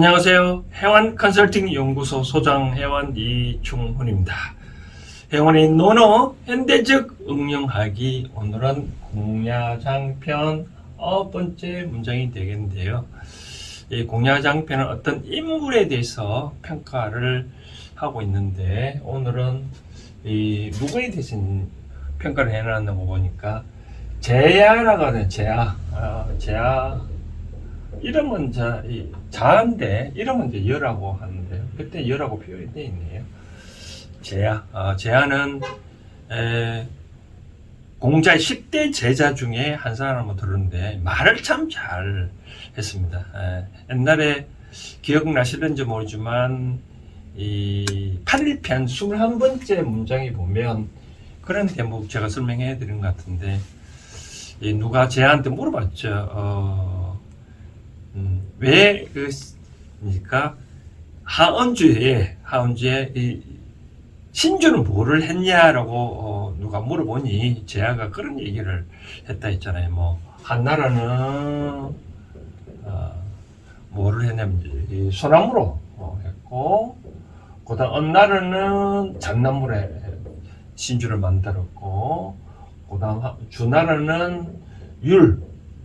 안녕하세요. 해완 컨설팅 연구소 소장 해완 이충훈입니다. 해완의 논어 현대적 응용하기, 오늘은 공야장편 9번째 문장이 되겠는데요. 이 공야장편은 어떤 인물에 대해서 평가를 하고 있는데, 오늘은 이 누구에 대해서 평가를 해놨는가 보니까 제야라고 하는 제야. 이름은 자인데, 이름은 이제 여라고 하는데요. 그때 여라고 표현이 되어 있네요. 제야는, 공자의 10대 제자 중에 한 사람을 들었는데, 말을 참 잘 했습니다. 옛날에 기억나시는지 모르지만, 이 8일편 21번째 문장에 보면, 그런 대목 제가 설명해 드린 것 같은데, 누가 제야한테 물어봤죠. 왜 그러니까 하은주에 이 신주는 뭐를 했냐라고 누가 물어보니 제야가 그런 얘기를 했다 했잖아요. 뭐 한나라는 뭐를 했냐면 이 소나무로 했고, 그다음 은나라는 잣나무로 신주를 만들었고, 그다음 주나라는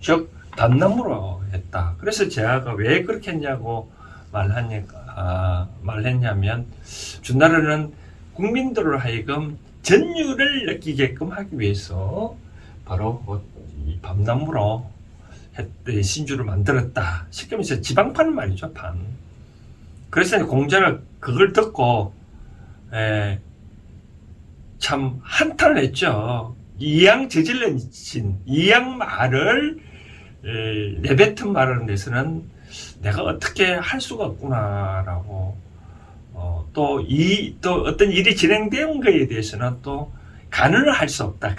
즉 단나무로 했다. 그래서 제가 왜 그렇게 했냐고 말했냐면, 주나라는 국민들을 하여금 전율을 느끼게끔 하기 위해서 바로 이 밤나무로 신주를 만들었다. 쉽게 말해서 지방판 말이죠, 판. 그래서 공자가 그걸 듣고 참 한탄을 했죠. 이양 저질른 이양 말을 내뱉은 말을 내서는 내가 어떻게 할 수가 없구나라고, 또 어떤 일이 진행된 거에 대해서는 또 간언을 할 수 없다.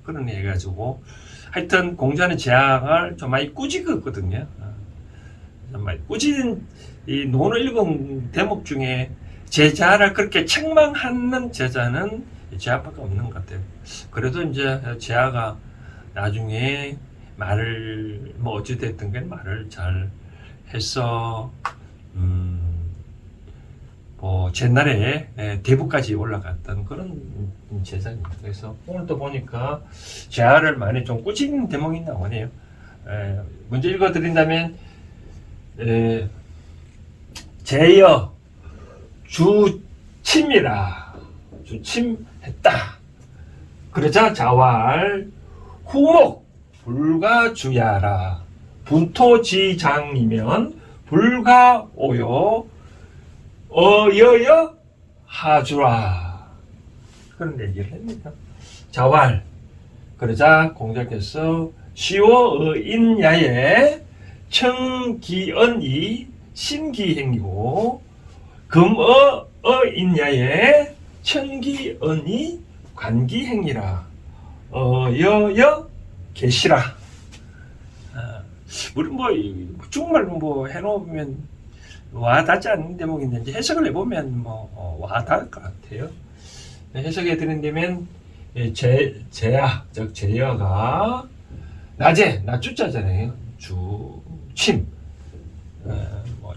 그런 얘기 가지고, 하여튼 공자는 제약을 좀 많이 꾸짖었거든요. 좀 많이 꾸짖은 이 논을 읽은 대목 중에 제자를 그렇게 책망하는 제자는 제약밖에 없는 것 같아요. 그래도 이제 제약가 나중에 말을 어찌됐든 간에 말을 잘 해서 옛날에 대부까지 올라갔던 그런 제자입니다. 그래서 오늘도 보니까 제아를 많이 좀 꾸짖는 대목이 나오네요. 먼저 읽어드린다면, 제여 주침했다. 그러자 자왈 후목 불가주야라. 분토지장이면 불가오요 어여여 하주라. 그런 얘기를 합니다. 자왈. 그러자 공자께서 시오어인야의 청기언이 신기행이고, 금어어인야의 청기언이 관기행이라. 어여여 계시라. 우리 중국말 해놓으면 와닿지 않는 대목인데, 이제 해석을 해보면 와닿을 것 같아요. 해석해 드린다면, 제야, 즉 제여가 낮에, 낮주자잖아요.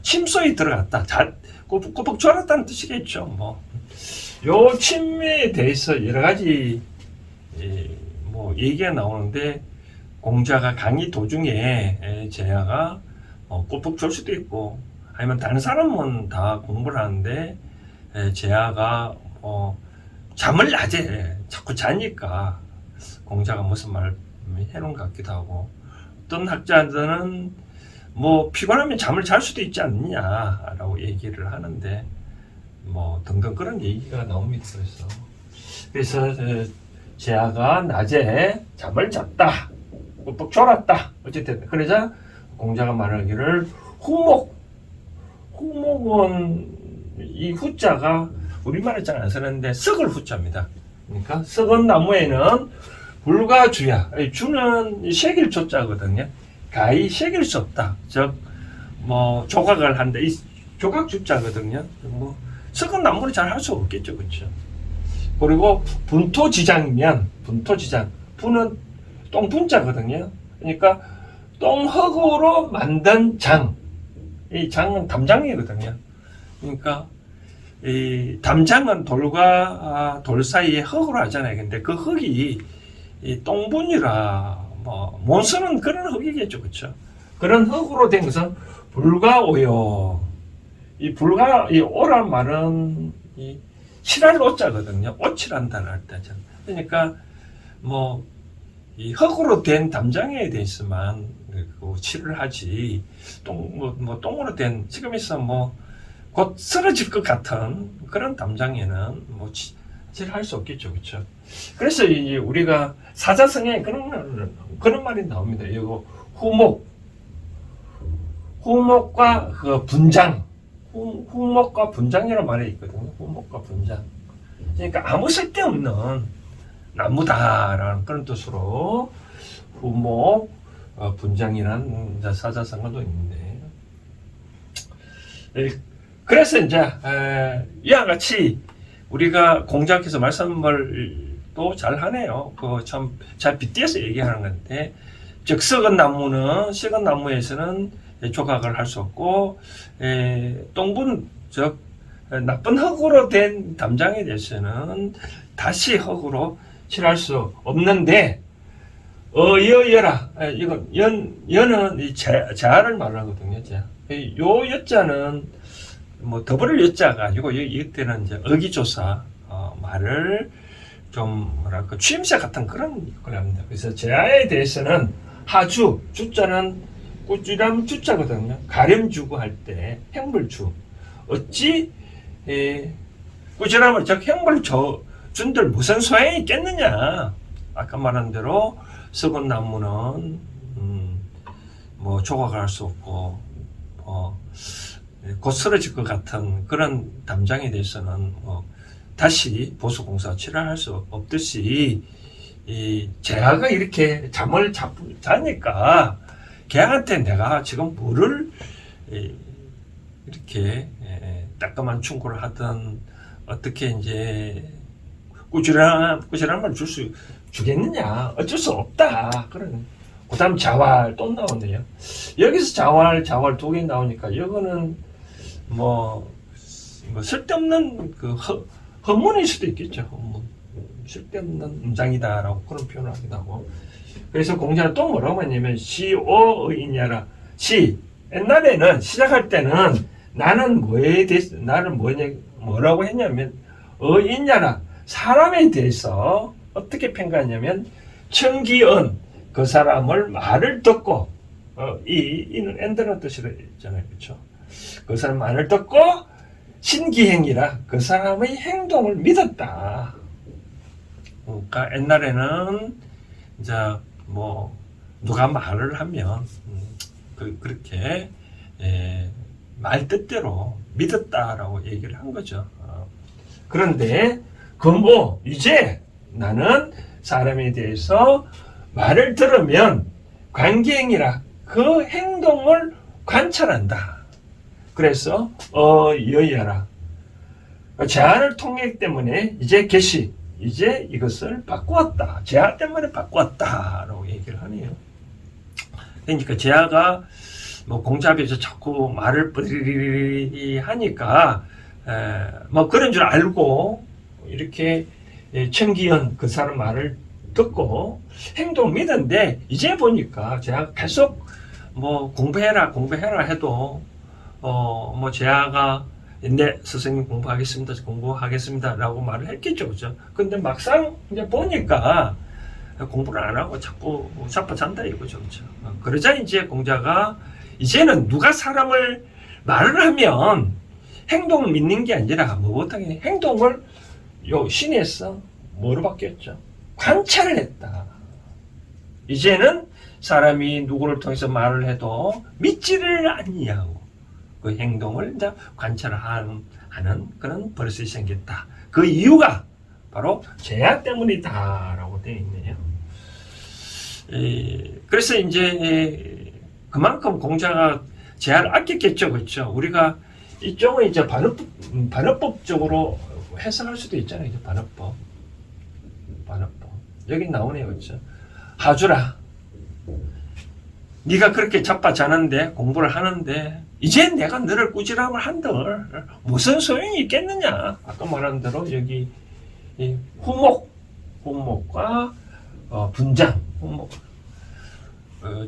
침소에 들어갔다. 꼬북꼬북 졸았다는 뜻이겠죠. 요 침에 대해서 여러 가지 얘기가 나오는데, 공자가 강의 도중에 제야가 꼬북 졸 수도 있고, 아니면 다른 사람은 다 공부를 하는데 제야가 잠을 낮에 자꾸 자니까 공자가 무슨 말을 해놓은 것 같기도 하고, 어떤 학자들은 피곤하면 잠을 잘 수도 있지 않느냐라고 얘기를 하는데, 등등 그런 얘기가 나옵니다. 그래서 제야가 낮에 잠을 잤다, 꾹꾹 졸았다, 어쨌든 그러자 공자가 말하기를 후목은 이 후자가 우리말에 잘 안 쓰는데 썩을 후자입니다. 그러니까 썩은 나무에는 불가주야. 주는 새길 조자거든요. 가히 새길 수 없다. 즉 조각을 한다. 이 조각 주자거든요. 썩은 나무를 잘 할 수 없겠죠, 그렇죠? 그리고 분토지장이면, 분은 똥분자거든요. 그러니까 똥흙으로 만든 장, 이 장은 담장이거든요. 그러니까 이 담장은 돌과 돌 사이에 흙으로 하잖아요. 근데 그 흙이 이 똥분이라 뭐 못 쓰는 그런 흙이겠죠, 그렇죠? 그런 흙으로 된 것은 불가오요. 이 불가 이 오란 말은 이 칠할 오자거든요. 오칠한다는 할 때죠. 그러니까 뭐 이 흙으로 된 담장에 대해서만 그 칠을 하지 뭐 똥으로 된 지금 있어 뭐 곧 쓰러질 것 같은 그런 담장에는 뭐 칠할 수 없겠죠, 그렇죠? 그래서 이제 우리가 사자성에 그런 말이 나옵니다. 이거 후목과 그 분장, 후목과 분장이라는 말이 있거든요. 후목과 분장. 그러니까 아무 쓸데없는 나무다라는 그런 뜻으로 후목, 분장이라는 사자성어도 있는데. 그래서 이제 이와 같이 우리가 공자께서 말씀을 또 잘 하네요. 그 참 잘 빗대서 얘기하는 건데, 즉 썩은 나무는 썩은 나무에서는 조각을 할 수 없고, 똥분 즉 나쁜 흙으로 된 담장에 대해서는 다시 흙으로 칠할 수 없는데, 여라 이건 연은 이 자를 말하거든요. 자. 요 여자는 뭐 더블을 여자가 아니고 이때는 이제 어기조사 말을 좀 뭐랄까 취임새 같은 그런 걸 합니다. 그래서 제아에 대해서는 하주 주자는 꾸지람 주자거든요. 가렴주고 할 때 행물주 어찌 꾸지람을 즉 행물 준들 무슨 소용이 있겠느냐. 아까 말한 대로 썩은 나무는 뭐 조각할 수 없고 곧 쓰러질 것 같은 그런 담장에 대해서는 다시 보수공사 칠할 수 없듯이 이 제아가 이렇게 잠을 자니까 걔한테 내가 지금 뭐를 이렇게 따끔한 충고를 하든 어떻게 이제 꾸지람을 주겠느냐. 어쩔 수 없다. 그런. 그 다음 자활 또 나오네요. 여기서 자활 두 개 나오니까 이거는 뭐 쓸데없는 그 허문일 수도 있겠죠. 허문. 쓸데없는 음장이다라고 그런 표현을 하기도 하고. 그래서 공자는 또 뭐라고 했냐면 시오의냐라. 옛날에는 시작할 때는 나는 뭐에 대해서 나를 뭐라고 했냐면 의인야라. 사람에 대해서 어떻게 평가했냐면 청기은 그 사람을 말을 듣고 이는 엔드는 뜻이라 했잖아요. 그렇죠? 그 사람 말을 듣고 신기행이라 그 사람의 행동을 믿었다. 그러니까 옛날에는 이제 뭐 누가 말을 하면 그렇게 말 뜻대로 믿었다라고 얘기를 한 거죠. 그런데 금오 이제 나는 사람에 대해서 말을 들으면 관계행이라 그 행동을 관찰한다. 그래서 여의하라. 제한을 통해 때문에 이제 이제 이것을 바꾸었다. 제한 때문에 바꾸었다라고 얘기를 하네요. 그러니까 제아가 뭐 공잡에서 자꾸 말을 뿌리리리 하니까 뭐 그런 줄 알고 이렇게 청기현 그 사람 말을 듣고 행동을 믿었는데 이제 보니까 제가 계속 뭐 공부해라 해도 뭐 제아가 네 스승님 공부하겠습니다 라고 말을 했겠죠. 그죠? 근데 막상 이제 보니까 공부를 안 하고 자꾸 잔다 이거죠. 그죠? 그러자 이제 공자가 이제는 누가 사람을 말을 하면 행동을 믿는 게 아니라 뭐 못하게 행동을 신에서 뭐로 바뀌었죠? 관찰을 했다. 이제는 사람이 누구를 통해서 말을 해도 믿지를 아니하고 그 행동을 이제 관찰하는 그런 버릇이 생겼다. 그 이유가 바로 제약 때문이다라고 되어 있네요. 그래서 이제 그만큼 공자가 제약을 아꼈겠죠, 그렇죠? 우리가 이쪽은 이제 반어법적으로 해석할 수도 있잖아요, 이제 반어법. 여기 나오네요, 그렇죠? 하주라. 네가 그렇게 자빠자는데 공부를 하는데 이제 내가 너를 꾸지람을 한들 무슨 소용이 있겠느냐. 아까 말한 대로 여기 이 후목과 분장, 후목,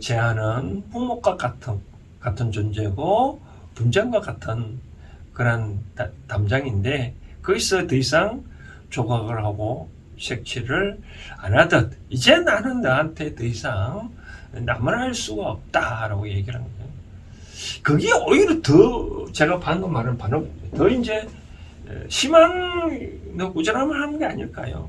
제한은 후목과 같은 존재고 분장과 같은 그런 담장인데 거기서 더 이상 조각을 하고 색칠을 안 하듯 이제 나는 너한테 더 이상 남을 할 수가 없다라고 얘기를 한 거예요. 그게 오히려 더 제가 방금 말한 더 이제 심한 꾸지람을 하는 게 아닐까요?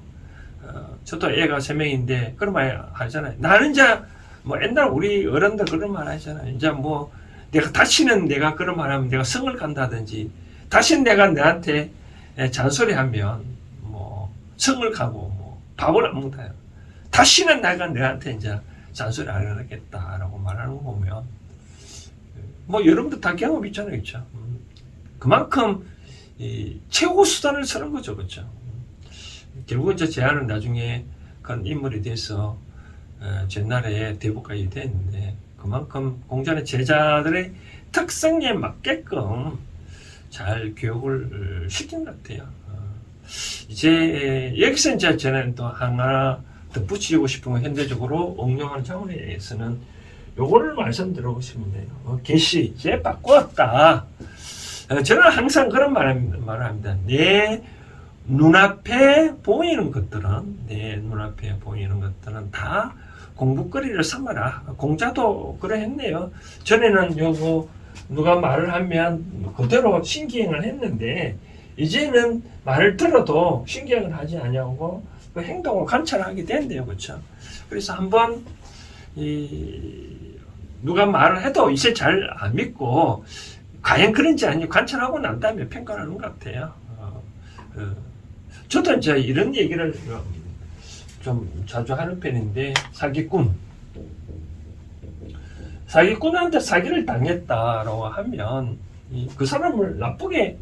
저도 애가 3명인데 그런 말 하잖아요. 나는 이제 뭐 옛날 우리 어른들 그런 말 하잖아요. 이제 뭐 내가 다시는 내가 그런 말 하면 내가 성을 간다든지 다시는 내가 너한테 잔소리하면 뭐 성을 가고 뭐 밥을 안 먹어요. 다시는 내가 너한테 이제 잔소리 안 하겠다라고 말하는 거 보면 뭐 여러분들 다 경험 있잖아요, 그렇죠? 그만큼 이 최고 수단을 쓰는 거죠, 그렇죠? 결국은 저 제안은 나중에 큰 인물이 돼서 옛날에 대법관이 됐는데 그만큼 공자는 제자들의 특성에 맞게끔 잘 교육을 시킨 것 같아요. 이제 여기서 이제 저는 또 하나 덧붙이고 싶은 건 현대적으로 응용하는 차원에서는 요거를 말씀드리고 싶네요. 계시 이제 바꾸었다. 저는 항상 그런 말을 합니다. 내 눈앞에 보이는 것들은 다 공부거리를 삼아라. 공자도 그러했네요. 전에는 요거 누가 말을 하면 그대로 신기행을 했는데 이제는 말을 들어도 신기행을 하지 않냐고 그 행동을 관찰하게 된대요, 그렇죠? 그래서 한번 누가 말을 해도 이제 잘 안 믿고 과연 그런지 아닌지 관찰하고 난 다음에 평가하는 것 같아요. 저도 이제 이런 얘기를 좀 자주 하는 편인데 사기꾼한테 사기를 당했다라고 하면 그 사람을 나쁘게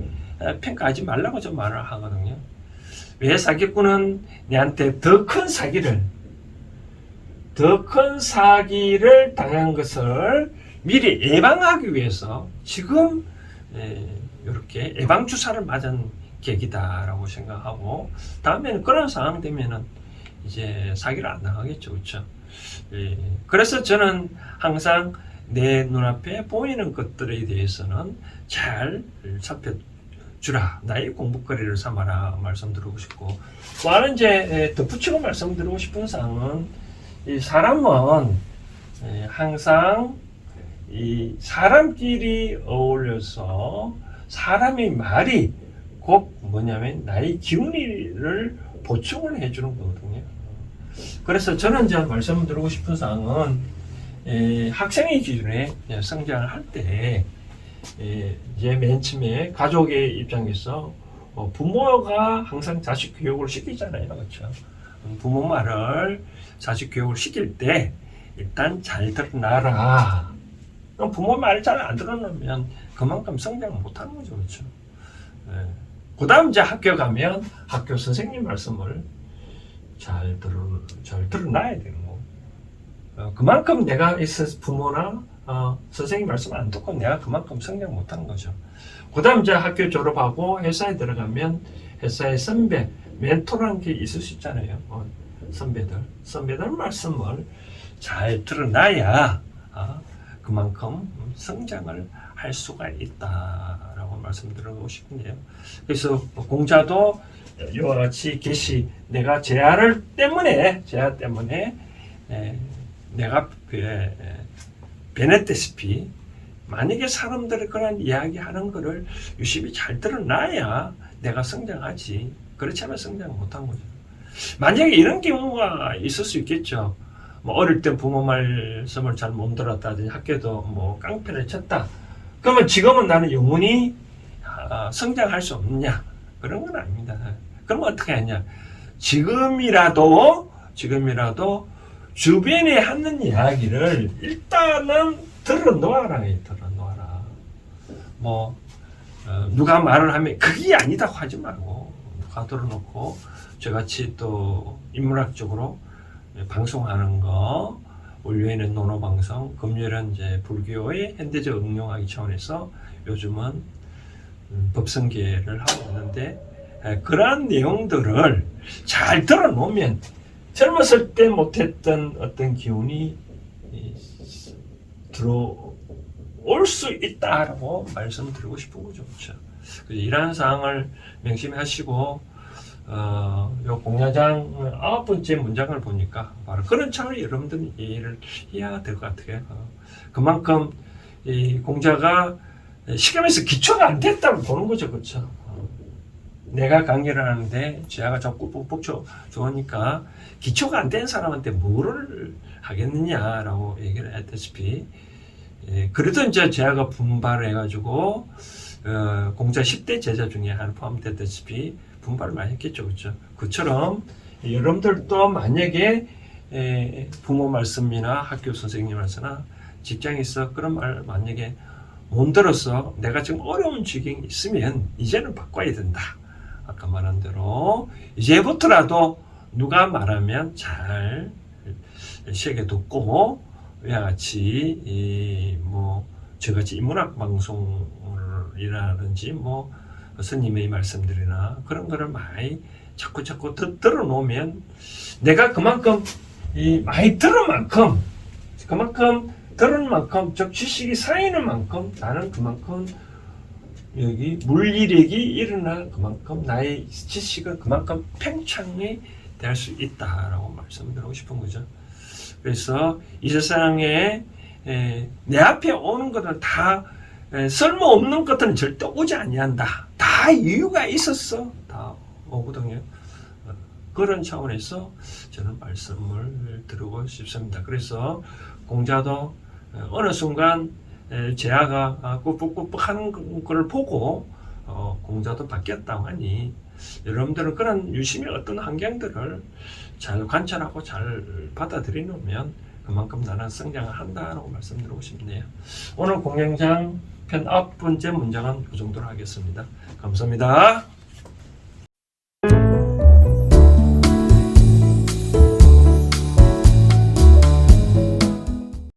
평가하지 말라고 좀 말을 하거든요. 왜 사기꾼은 내한테 더 큰 사기를 당한 것을 미리 예방하기 위해서 지금 이렇게 예방 주사를 맞은 계기다라고 생각하고 다음에는 그런 상황 되면은 이제 사기를 안 당하겠죠, 그렇죠? 그래서 저는 항상 내 눈앞에 보이는 것들에 대해서는 잘 살펴주라. 나의 공부거리를 삼아라 말씀드리고 싶고 또 하나 이제 덧붙이고 말씀드리고 싶은 사항은 이 사람은 항상 이 사람끼리 어울려서 사람의 말이 곧 뭐냐면 나의 기운을 보충을 해주는 거거든요. 그래서 저는 이제 말씀드리고 싶은 사항은 학생의 기준에 성장을 할 때 이제 맨 처음에 가족의 입장에서 부모가 항상 자식 교육을 시키잖아요, 그렇죠? 부모 말을 자식 교육을 시킬 때 일단 잘 들어놔라. 부모 말을 잘 안 들어놓으면 그만큼 성장을 못하는 거죠, 그렇죠? 그 다음 이제 학교 가면 학교 선생님 말씀을 잘 들어놔야 되는 거. 그만큼 내가 있어서 부모나 선생님 말씀 안 듣고 내가 그만큼 성장 못하는 거죠. 그 다음 이제 학교 졸업하고 회사에 들어가면 회사의 선배, 멘토라는 게 있을 수 있잖아요. 선배들 말씀을 잘 들어놔야 그만큼 성장을 할 수가 있다라고 말씀드리고 싶은데요. 그래서 공자도 이와 같이 계시 내가 제한 때문에 내가 베네테스피 만약에 사람들이 그런 이야기하는 거를 유심히 잘 들어놔야 내가 성장하지. 그렇지 않으면 성장 못한 거죠. 만약에 이런 경우가 있을 수 있겠죠. 뭐 어릴 때 부모 말씀을 잘 못 들었다든지 학교도 뭐 깡패를 쳤다. 그러면 지금은 나는 영원히 성장할 수 없느냐? 그런 건 아닙니다. 그러면 어떻게 하냐? 지금이라도 주변에 하는 이야기를 일단은 들어놓아라. 뭐 누가 말을 하면 그게 아니다고 하지 말고 누가 들어놓고 저같이 또 인문학적으로 방송하는 거 월요일은 논어방송, 금요일은 이제 불교의 현대적 응용하기 차원에서 요즘은 법성계를 하고 있는데, 그러한 내용들을 잘 들어놓으면 젊었을 때 못했던 어떤 기운이 들어올 수 있다라고 말씀드리고 싶은 거죠. 그렇죠? 이러한 사항을 명심하시고, 요 공야장 9번째 문장을 보니까 바로 그런 차원이 여러분들이 이해를 해야 될 것 같아요. 그만큼 이 공자가 시험에서 기초가 안 됐다고 보는 거죠. 그렇죠? 내가 강의를 하는데 제가 자꾸 뻑뻑 좋으니까 기초가 안 된 사람한테 뭐를 하겠느냐라고 얘기를 했다시피, 그래도 이제 제가 분발을 해가지고 공자 10대 제자 중에 하나 포함됐다시피 분발을 많이 했겠죠. 그렇죠? 그처럼 여러분들도 만약에 부모 말씀이나 학교 선생님 말씀이나 직장에서 그런 말 만약에 못 들어서 내가 지금 어려운 지경이 있으면 이제는 바꿔야 된다. 아까 말한 대로 이제부터라도 누가 말하면 잘 새겨 듣고, 이와 같이 뭐 저같이 인문학 방송이라든지 뭐 스님의 말씀들이나 그런 거를 많이 자꾸 들어놓으면 내가 그만큼 많이 들은 만큼 즉 지식이 쌓이는 만큼 나는 그만큼 여기 물리력이 일어나 그만큼 나의 지식은 그만큼 팽창이 될 수 있다라고 말씀드리고 싶은 거죠. 그래서 이 세상에 내 앞에 오는 것은 다 쓸모없는 것들은 절대 오지 아니한다. 다 이유가 있었어. 다 오거든요. 그런 차원에서 저는 말씀을 드리고 싶습니다. 그래서 공자도 어느 순간 제아가 꾹꾹꾹 하는 걸 보고 공자도 바뀌었다고 하니, 여러분들은 그런 유심히 어떤 환경들을 잘 관찰하고 잘 받아들이면 그만큼 나는 성장을 한다라고 말씀드리고 싶네요. 오늘 공양장 편 9번째 문장은 이 정도로 하겠습니다. 감사합니다.